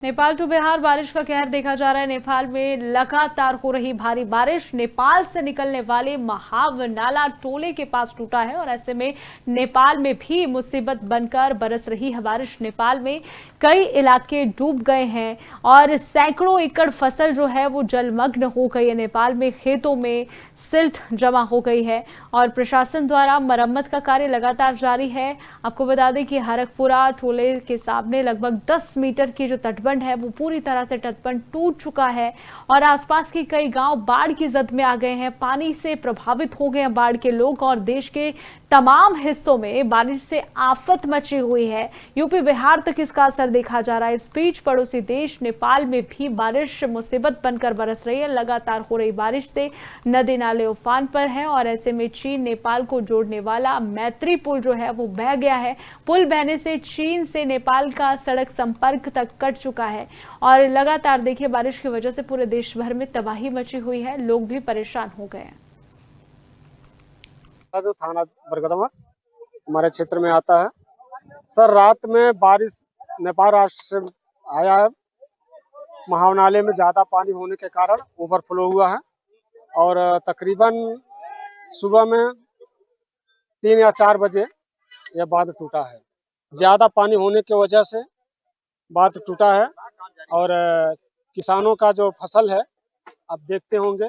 Nepal to Bihar बारिश का कहर देखा जा रहा है। नेपाल में लगातार हो रही भारी बारिश नेपाल से निकलने वाले महाव नाला टोले के पास टूटा है और ऐसे में नेपाल में भी मुसीबत बनकर बरस रही है बारिश। नेपाल में कई इलाके डूब गए हैं और सैकड़ों एकड़ फसल जो है वो जलमग्न हो गई है। नेपाल में खेतों में सिल्ट जमा हो गई है और प्रशासन द्वारा मरम्मत का कार्य लगातार जारी है। आपको बता दें कि हरकपुरा टोले के सामने लगभग 10 मीटर की जो तटबंध है वो पूरी तरह से तटबंध टूट चुका है और आसपास के कई गांव बाढ़ की जद में आ गए हैं। पानी से प्रभावित हो गए हैं बाढ़ के लोग और देश के तमाम हिस्सों में बारिश से आफत मची हुई है। यूपी बिहार तक इसका असर देखा जा रहा है। इस बीच पड़ोसी देश नेपाल में भी बारिश मुसीबत बनकर बरस रही है। लगातार हो रही बारिश से नदी नाले उफान पर है और ऐसे में चीन नेपाल को जोड़ने वाला मैत्री पुल जो है वो बह गया है। पुल बहने से चीन से नेपाल का सड़क संपर्क तक कट चुका है और लगातार देखिए बारिश की वजह से पूरे देश भर में तबाही मची हुई है। लोग भी परेशान हो गए हैं। जो थाना बरगदमा हमारे क्षेत्र में आता है सर, रात में बारिश नेपाल राष्ट्र से आया है। महाव नाले में ज्यादा पानी होने के कारण ओवरफ्लो हुआ है और तकरीबन सुबह में 3 या 4 बजे यह बांध टूटा है। ज्यादा पानी होने की वजह से बांध टूटा है और किसानों का जो फसल है आप देखते होंगे,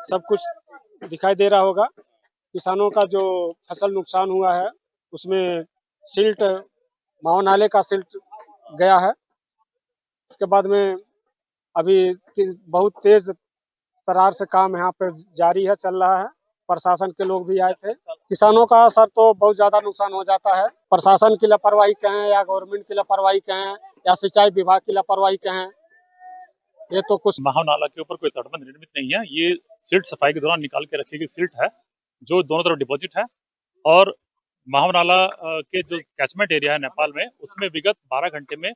सब कुछ दिखाई दे रहा होगा। किसानों का जो फसल नुकसान हुआ है उसमें सिल्ट, महाव नाले का सिल्ट गया है। उसके बाद में अभी बहुत तेज तरार से काम यहाँ पे जारी है, चल रहा है। प्रशासन के लोग भी आए थे। किसानों का असर तो बहुत ज्यादा नुकसान हो जाता है। प्रशासन की लापरवाही कहें या गवर्नमेंट की लापरवाही कहें या सिंचाई विभाग की लापरवाही कहें, ये तो कुछ। महाव नाला के ऊपर कोई तटबंध निर्मित नहीं है। ये सिल्ट सफाई के दौरान निकाल के रखी गई सिल्ट है जो दोनों तरफ डिपॉजिट है और महाव नाला के जो कैचमेंट एरिया है नेपाल में, उसमें विगत 12 घंटे में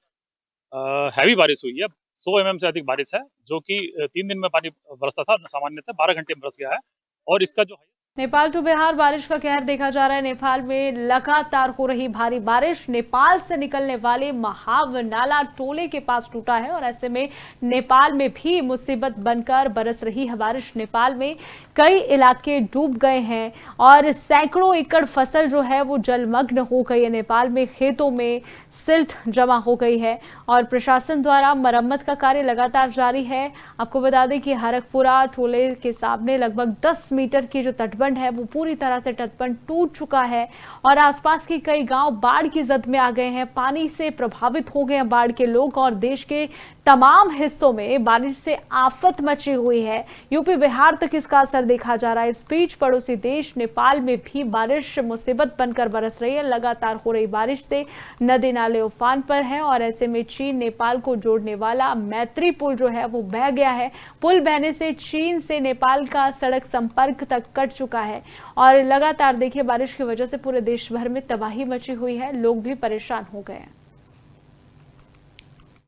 हैवी बारिश हुई है। 100 mm से अधिक बारिश है जो कि 3 दिन में पानी बरसता था, सामान्यतः 12 घंटे में बरस गया है और इसका जो नेपाल टू बिहार बारिश का कहर देखा जा रहा है। नेपाल में लगातार हो रही भारी बारिश नेपाल से निकलने वाले महाव नाला टोले के पास टूटा है और ऐसे में नेपाल में भी मुसीबत बनकर बरस रही है बारिश। नेपाल में कई इलाके डूब गए हैं और सैकड़ों एकड़ फसल जो है वो जलमग्न हो गई है। नेपाल में खेतों में सिल्ट जमा हो गई है और प्रशासन द्वारा मरम्मत का कार्य लगातार जारी है। आपको बता दें कि हरकपुरा टोले के सामने लगभग 10 मीटर की जो तटबंध है वो पूरी तरह से तटबंध टूट चुका है और आसपास के कई गांव बाढ़ की जद में आ गए हैं। पानी से प्रभावित हो गए हैं बाढ़ के लोग और देश के तमाम हिस्सों में बारिश से आफत मची हुई है। यूपी बिहार तक इसका असर देखा जा रहा है। इस बीच पड़ोसी देश नेपाल में भी बारिश मुसीबत बनकर बरस रही है। लगातार हो रही बारिश से नदी नाले उफान पर है और ऐसे में चीन नेपाल को जोड़ने वाला मैत्री पुल जो है वो बह गया है। पुल बहने से चीन से नेपाल का सड़क संपर्क तक कट चुका है और लगातार देखिए बारिश की वजह से पूरे देश भर में तबाही मची हुई है। लोग भी परेशान हो गए हैं।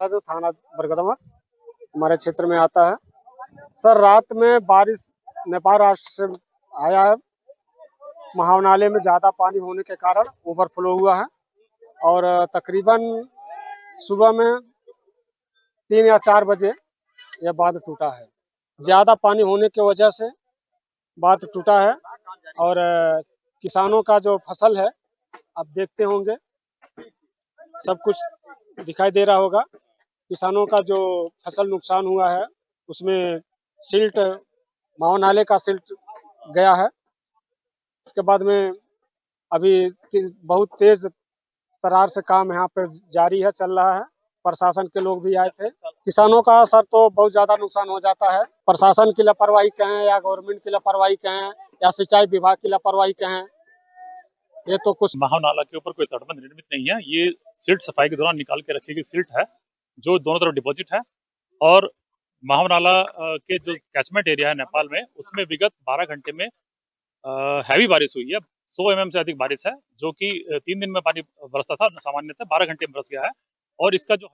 जो थाना बरगदमा हमारे क्षेत्र में आता है सर, रात में बारिश नेपाल राष्ट्र से आया है। महाव नाले में ज्यादा पानी होने के कारण ओवरफ्लो हुआ है और तकरीबन सुबह में 3 या 4 बजे यह बांध टूटा है। ज्यादा पानी होने की वजह से बांध टूटा है और किसानों का जो फसल है आप देखते होंगे, सब कुछ दिखाई दे रहा होगा। किसानों का जो फसल नुकसान हुआ है उसमें सिल्ट, महाव नाले का सिल्ट गया है। उसके बाद में अभी बहुत तेज तरार से काम यहाँ पे जारी है, चल रहा है। प्रशासन के लोग भी आए थे। किसानों का असर तो बहुत ज्यादा नुकसान हो जाता है। प्रशासन की लापरवाही कहें या गवर्नमेंट की लापरवाही कहें या सिंचाई विभाग की लापरवाही कहें, ये तो कुछ। महाव नाला के ऊपर कोई तटबंध निर्मित नहीं है। ये सिल्ट सफाई के दौरान निकाल के रखी गई सिल्ट है जो दोनों तरफ डिपॉजिट है और महाव नाला के जो कैचमेंट एरिया है नेपाल में, उसमें विगत 12 घंटे में हैवी बारिश हुई है। 100 mm से अधिक बारिश है जो कि 3 दिन में पानी बरसता था, सामान्यतः 12 घंटे में बरस गया है और इसका जो